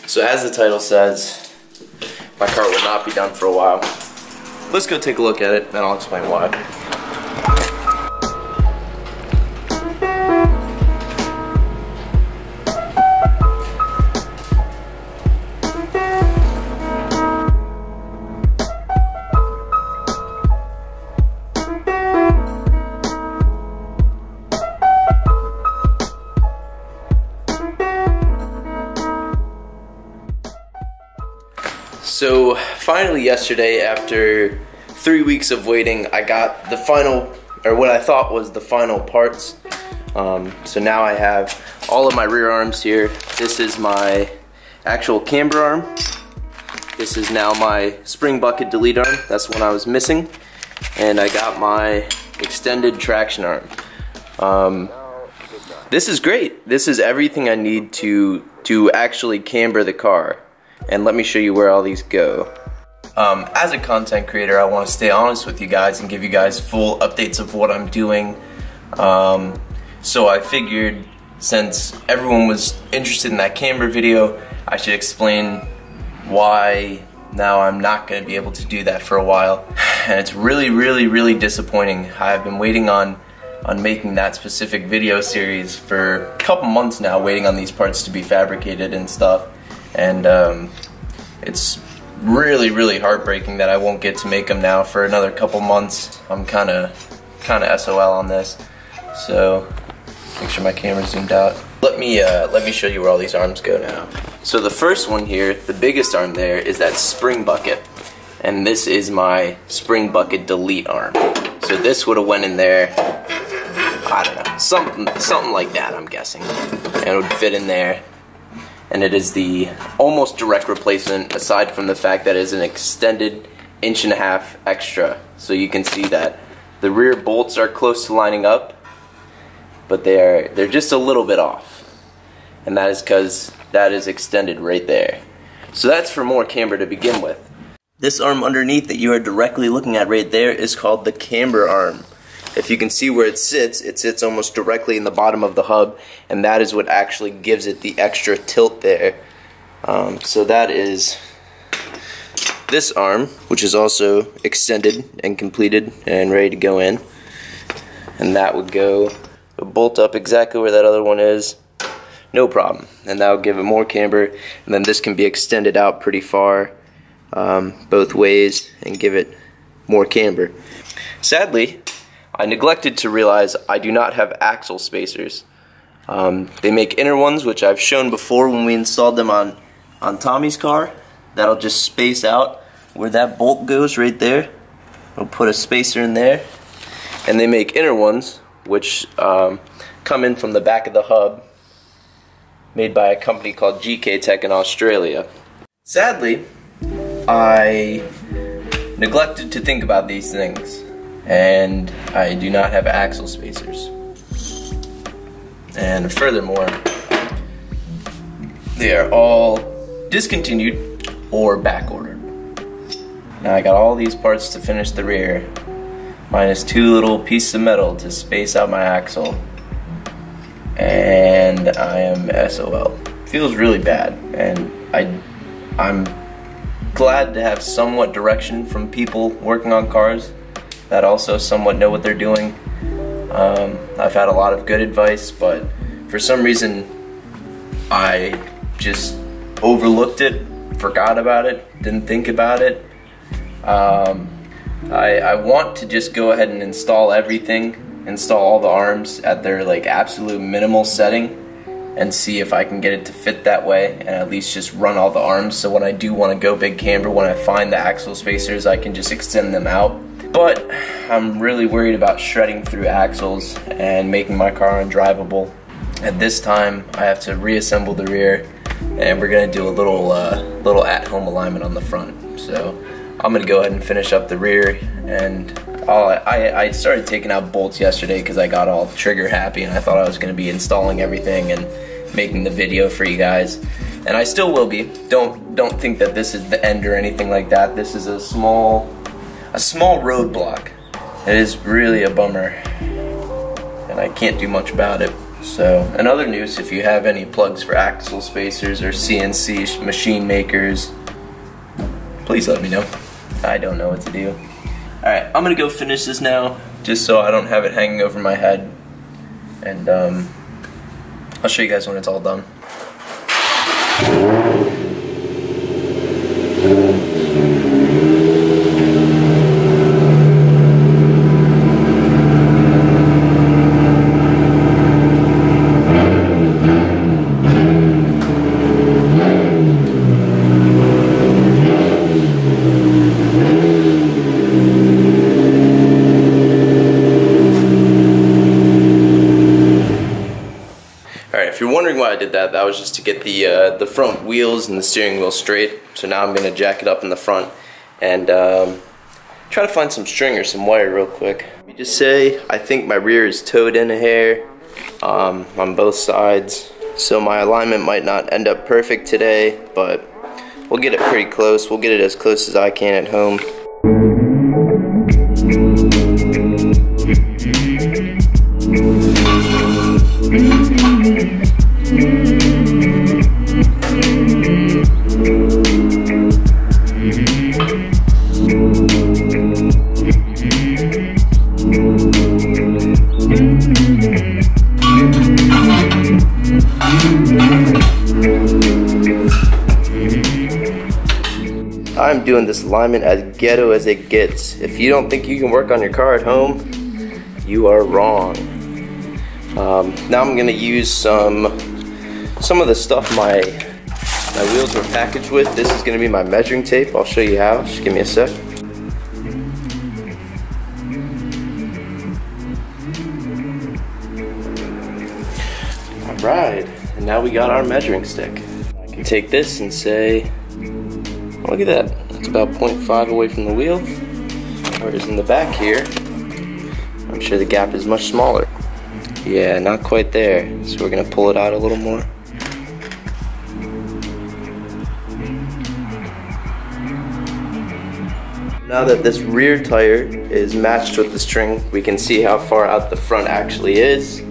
So as the title says, my car will not be done for a while. Let's go take a look at it, and I'll explain why. So finally yesterday, after 3 weeks of waiting, I got the final, or what I thought was the final parts. So now I have all of my rear arms here. This is my actual camber arm. This is now my spring bucket delete arm. That's the one I was missing. And I got my extended traction arm. This is great. This is everything I need to actually camber the car. And let me show you where all these go. As a content creator, I want to stay honest with you guys and give you guys full updates of what I'm doing. So I figured, since everyone was interested in that camber video, I should explain why now I'm not going to be able to do that for a while. And it's really disappointing. I've been waiting on making that specific video series for a couple months now, waiting on these parts to be fabricated and stuff. And it's really heartbreaking that I won't get to make them now for another couple months. I'm kind of SOL on this. So make sure my camera's zoomed out. Let me show you where all these arms go now. So the first one here, the biggest arm there, is that spring bucket, and this is my spring bucket delete arm. So this would have went in there, I don't know, something like that, I'm guessing, and it would fit in there. And it is the almost direct replacement, aside from the fact that it is an extended 1.5 inches extra. So you can see that the rear bolts are close to lining up, but they're just a little bit off. And that is because that is extended right there. So that's for more camber to begin with. This arm underneath that you are directly looking at right there is called the camber arm. If you can see where it sits almost directly in the bottom of the hub, and that is what actually gives it the extra tilt there. So that is this arm, which is also extended and completed and ready to go in. And that would go bolt up exactly where that other one is, no problem. And that would give it more camber, and then this can be extended out pretty far both ways and give it more camber. Sadly, I neglected to realize I do not have axle spacers. They make inner ones, which I've shown before when we installed them on Tommy's car. That'll just space out where that bolt goes right there. We'll put a spacer in there. And they make inner ones, which come in from the back of the hub, made by a company called GK Tech in Australia. Sadly, I neglected to think about these things, and I do not have axle spacers. And furthermore, they are all discontinued or back ordered. Now I got all these parts to finish the rear, minus 2 little pieces of metal to space out my axle, and I am SOL. Feels really bad, and I'm glad to have somewhat direction from people working on cars that also somewhat know what they're doing. I've had a lot of good advice, but for some reason I just overlooked it, forgot about it, didn't think about it. I want to just go ahead and install everything, install all the arms at their like absolute minimal setting, and see if I can get it to fit that way, and at least just run all the arms, so when I do want to go big camber, when I find the axle spacers, I can just extend them out. But I'm really worried about shredding through axles and making my car undrivable. At this time, I have to reassemble the rear, and we're gonna do a little at-home alignment on the front. So I'm gonna go ahead and finish up the rear, and I started taking out bolts yesterday because I got all trigger happy, and I thought I was gonna be installing everything and making the video for you guys, and I still will be. Don't think that this is the end or anything like that. This is a small roadblock. It is really a bummer, and I can't do much about it. So, and other news, if you have any plugs for axle spacers or CNC machine makers, please let me know. I don't know what to do. Alright, I'm gonna go finish this now, just so I don't have it hanging over my head. And I'll show you guys when it's all done. If you're wondering why I did that, that was just to get the front wheels and the steering wheel straight. So now I'm going to jack it up in the front and try to find some string or some wire real quick. Let me just say, I think my rear is towed in a hair on both sides. So my alignment might not end up perfect today, but we'll get it pretty close. We'll get it as close as I can at home. I'm doing this alignment as ghetto as it gets. If you don't think you can work on your car at home, you are wrong. Now I'm gonna use some of the stuff my wheels were packaged with. This is gonna be my measuring tape. I'll show you how. Just give me a sec. Alright, and now we got our measuring stick. I can take this and say, look at that, it's about 0.5 away from the wheel. Whereas in the back here, I'm sure the gap is much smaller. Yeah, not quite there. So we're gonna pull it out a little more. Now that this rear tire is matched with the string, we can see how far out the front actually is.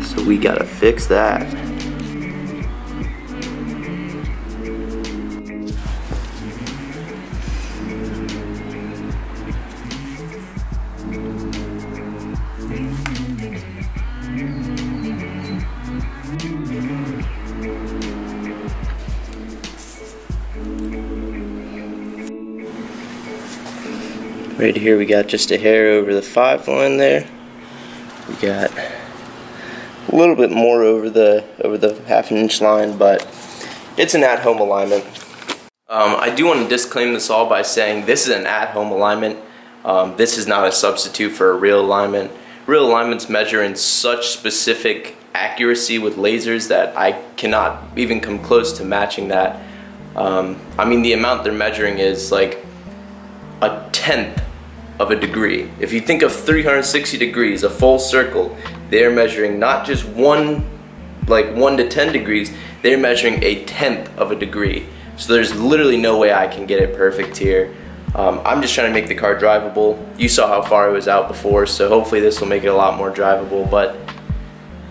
So we gotta fix that. Right here we got just a hair over the 5 line there. We got a little bit more over the ½ inch line, but it's an at-home alignment. I do want to disclaim this all by saying this is an at-home alignment. This is not a substitute for a real alignment. Real alignments measure in such specific accuracy with lasers that I cannot even come close to matching that. I mean, the amount they're measuring is like a 1/10 of a degree. If you think of 360 degrees, a full circle, they're measuring not just one to 10 degrees, they're measuring a 1/10 of a degree. So there's literally no way I can get it perfect here. I'm just trying to make the car drivable. You saw how far it was out before, so hopefully this will make it a lot more drivable, but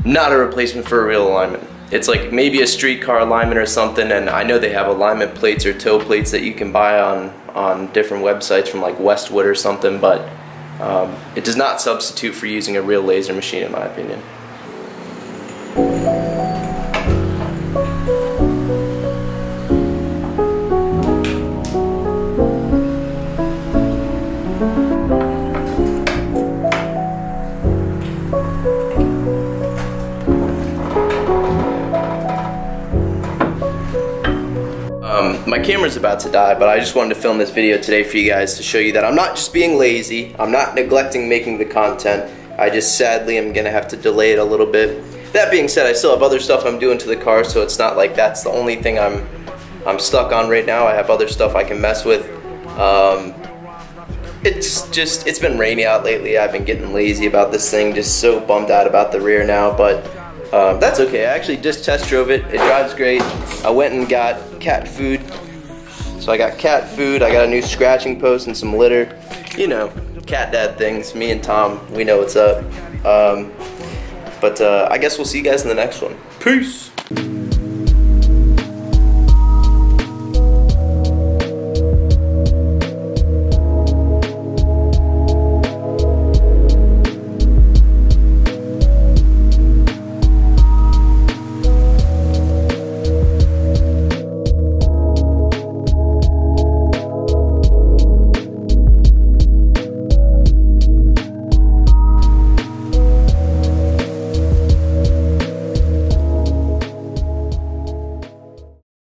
not a replacement for a real alignment. It's like maybe a street car alignment or something, and I know they have alignment plates or toe plates that you can buy on different websites from like Westwood or something, but it does not substitute for using a real laser machine in my opinion. My camera's about to die, but I just wanted to film this video today for you guys to show you that I'm not just being lazy, I'm not neglecting making the content, I just sadly am gonna have to delay it a little bit. That being said, I still have other stuff I'm doing to the car, so it's not like that's the only thing I'm stuck on right now. I have other stuff I can mess with. It's been rainy out lately. I've been getting lazy about this thing, just so bummed out about the rear now, but that's okay. I actually just test drove it. It drives great. I went and got cat food. So I got cat food, I got a new scratching post and some litter. You know, cat dad things. Me and Tom, we know what's up. But I guess we'll see you guys in the next one. Peace.